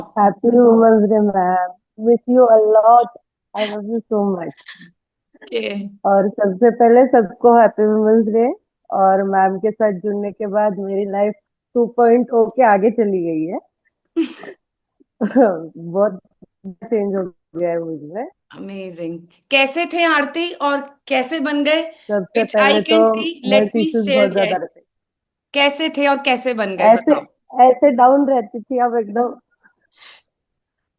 Happy Women's Day, ma'am. Miss you a lot. I love you so much. के और सबसे पहले सबको हैप्पी वुमेन्स डे। और मैम के साथ जुड़ने के बाद मेरी लाइफ 2.0 के आगे चली गई है। बहुत चेंज हो गया है मुझमें। अमेजिंग। कैसे थे आरती और कैसे बन गए? सबसे विच आई पहले तो can see, let health me issues बहुत शेयर। ज्यादा रहते कैसे थे और कैसे बन गए, ऐसे बताओ। ऐसे डाउन रहती थी अब एकदम।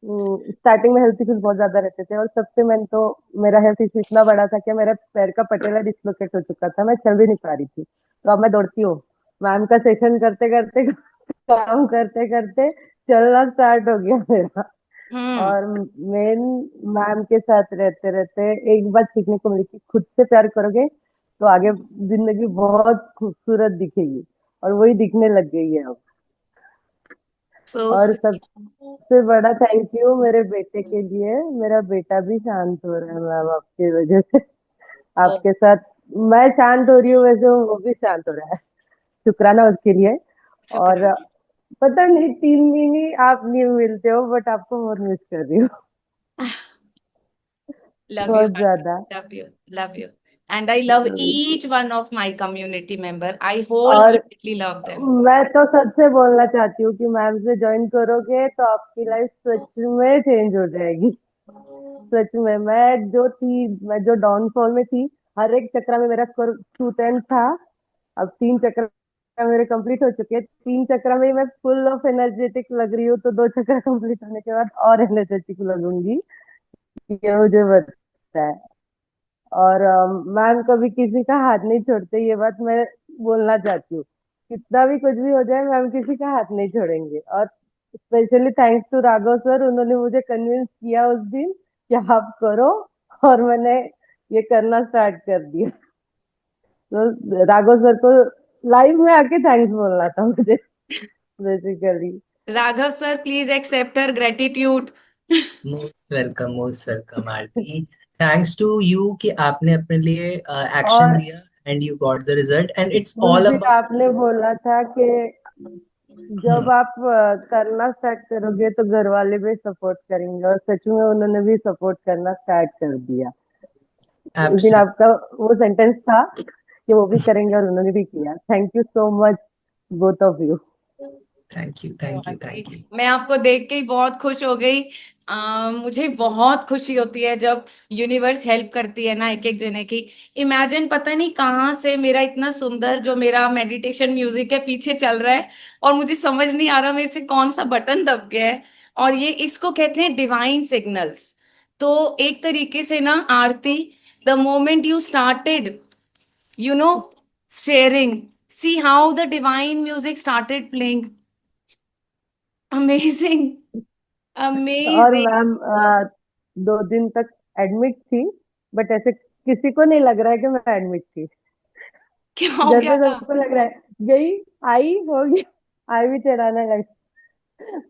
स्टार्टिंग में हेल्थ इश्यूज बहुत ज्यादा रहते थे और सबसे मैंने तो मेरा हेल्थ इश्यू इतना बड़ा था कि मेरे पैर का पटेला डिसलोकेट हो चुका था, मैं चल भी नहीं पा रही थी। तो अब मैं दौड़ती हूँ। मैम का सेशन करते करते काम करते करते चलना स्टार्ट हो गया मेरा। हम्म। और मेन मैम के साथ रहते रहते एक बात सीखने को मिली कि खुद से प्यार करोगे तो आगे जिंदगी बहुत खूबसूरत दिखेगी। और वही दिखने लग गई है अब। सो और स्वीट। सबसे बड़ा थैंक यू मेरे बेटे के लिए। मेरा बेटा भी शांत हो रहा है मैम आपकी वजह से। ओ, आपके साथ मैं शांत हो रही हूँ, वैसे वो भी शांत हो रहा है। शुक्राना उसके लिए। और शुक्राना। पता नहीं 3 महीने आप नहीं मिलते हो बट आपको बहुत मिस कर रही हूँ। लव यू बहुत आरती। ज्यादा। Love you. Love you. And I love each one of my community member. I whole और हार्टेडली लव देम। मैं तो सबसे बोलना चाहती हूँ कि मैम से ज्वाइन करोगे तो आपकी लाइफ सच में चेंज हो जाएगी। सच में मैं जो डाउनफॉल में थी। हर एक चक्र में मेरा स्कोर 210 था। अब 3 चक्र मेरे कंप्लीट हो चुके हैं। 3 चक्र में ही मैं फुल ऑफ एनर्जेटिक लग रही हूँ, तो 2 चक्र कंप्लीट होने के बाद और एनर्जेटिक लगूंगी। ये मुझे पता है। और मैम कभी किसी का हाथ नहीं छोड़ते, ये बात मैं बोलना चाहती हूँ। कितना भी कुछ भी हो जाए मैम किसी का हाथ नहीं छोड़ेंगे। और specially thanks to Raghav sir, उन्होंने मुझे कन्विंस किया उस दिन कि आप करो। और मैंने ये करना स्टार्ट कर दिया। तो राघव सर को लाइव में आके थैंक्स बोलना था मुझे basically. Raghav sir, please accept her gratitude. Most welcome Aarti. Thanks to you कि आपने अपने लिए एक्शन और लिया and you got the result and it's us all been about. आपने बोला था कि जब आप करना स्टार्ट करोगे तो घर वाले भी सपोर्ट करेंगे, और सच में उन्होंने भी सपोर्ट करना स्टार्ट कर दिया। उस दिन एब्सोल्युटली। आपका वो सेंटेंस था कि वो भी करेंगे और उन्होंने भी किया। Thank you so much both of you. Thank you oh thank you aunty, thank you. मैं आपको देख के ही बहुत खुश हो गई। मुझे बहुत खुशी होती है जब यूनिवर्स हेल्प करती है ना एक एक जने की। इमेजिन, पता नहीं कहाँ से मेरा इतना सुंदर जो मेरा मेडिटेशन म्यूजिक है पीछे चल रहा है, और मुझे समझ नहीं आ रहा मेरे से कौन सा बटन दब गया है। और ये इसको कहते हैं डिवाइन सिग्नल्स। तो एक तरीके से ना Aarti, the moment you started, you know sharing, see how the divine music started playing. Amazing. और Amazing. मैम 2 दिन तक एडमिट थी, बट ऐसे किसी को नहीं लग रहा है कि मैं एडमिट थी। क्या हो घर गया पे था? सबको लग रहा है गई आई होगी। आई भी चढ़ाने लग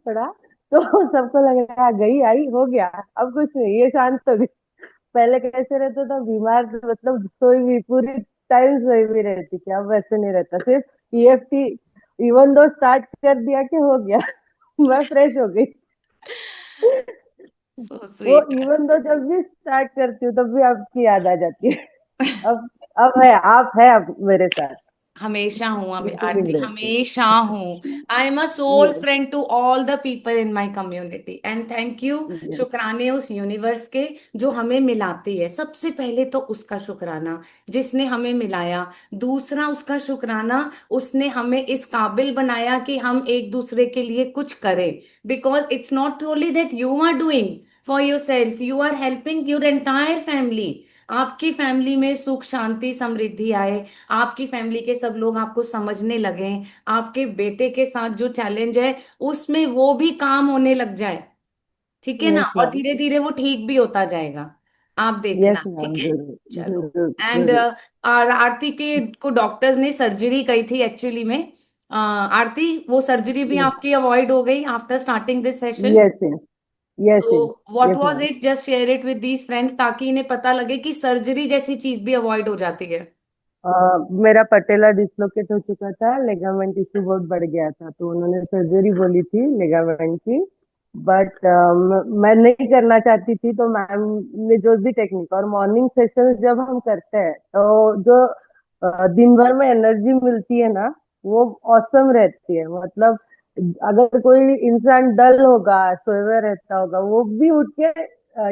पड़ा। तो सबको लग रहा है गई आई हो गया। अब कुछ नहीं, ये शांत हो गई। पहले कैसे रहता था बीमार, मतलब सोई भी पूरी टाइम सोई भी रहती थी, अब वैसे नहीं रहता। सिर्फ ईएफटी इवन दो स्टार्ट कर दिया कि हो गया। मैं फ्रेश हो गई। सो वो स्वीट। इवन दो जब भी स्टार्ट करती हूँ तब भी आपकी याद आ जाती है। अब है, आप है अब मेरे साथ। हमेशा हूं अब बिल्कुल भी आरती, नहीं रहती। हमेशा हूं। आई एम अ सोल ये friend to all the people in my community, and thank you. ये शुक्राने उस यूनिवर्स के जो हमें मिलाती है। सबसे पहले तो उसका शुक्राना जिसने हमें मिलाया। दूसरा उसका शुक्राना, उसने हमें इस काबिल बनाया कि हम एक दूसरे के लिए कुछ करें। Because it's not only that you are doing for yourself, you are helping your entire family. आपकी फैमिली में सुख शांति समृद्धि आए, आपकी फैमिली के सब लोग आपको समझने लगे, आपके बेटे के साथ जो चैलेंज है उसमें वो भी काम होने लग जाए। ठीक है ना? यस और मैम। धीरे धीरे वो ठीक भी होता जाएगा। आप यस देखना, मैम, ठीक है? जरूर चलो। जरूर एंड जरूर। आरती के को डॉक्टर्स ने सर्जरी कही थी एक्चुअली में। आरती, वो सर्जरी भी आपकी अवॉइड हो गई after starting this session. Yes yes yes so yes what yes was ma'am. It? Just share it with these friends ताकि इन्हें पता लगे कि सर्जरी जैसी चीज भी अवॉइड हो जाती है। मेरा पटेला डिसलोकेट हो चुका था, लेगामेंट इशू बहुत बढ़ गया था, तो उन्होंने सर्जरी बोली थी लेगामेंट की। बट मैं नहीं करना चाहती थी, तो मैम ने जो भी टेक्निक और मॉर्निंग सेशन जब हम करते हैं तो जो दिन भर में एनर्जी मिलती है ना, वो ऑसम रहती है। मतलब अगर कोई इंसान डल होगा, सोए हुए रहता होगा, वो भी उठ के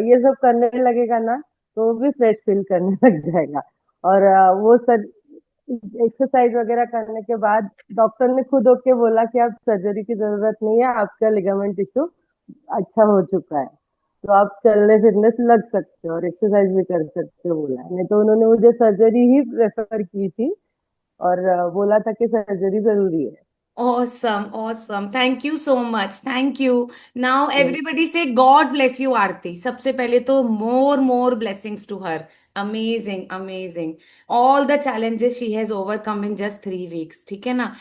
ये सब करने लगेगा ना, तो वो भी फ्रेश फील करने लग जाएगा। और वो सर एक्सरसाइज वगैरह करने के बाद डॉक्टर ने खुद होके बोला कि आप सर्जरी की जरूरत नहीं है, आपका लिगामेंट टिश्यू अच्छा हो चुका है, तो आप चलने फिरने से लग सकते हो और एक्सरसाइज भी कर सकते हो बोला है। नहीं तो उन्होंने मुझे सर्जरी ही रेफर की थी और बोला था कि सर्जरी जरूरी है। Awesome, awesome. Thank you so much. Thank you. Now everybody say God bless you, Aarti. सबसे पहले तो more blessings to her. Amazing, amazing. All the challenges she has overcome in just 3 weeks. ठीक है ना?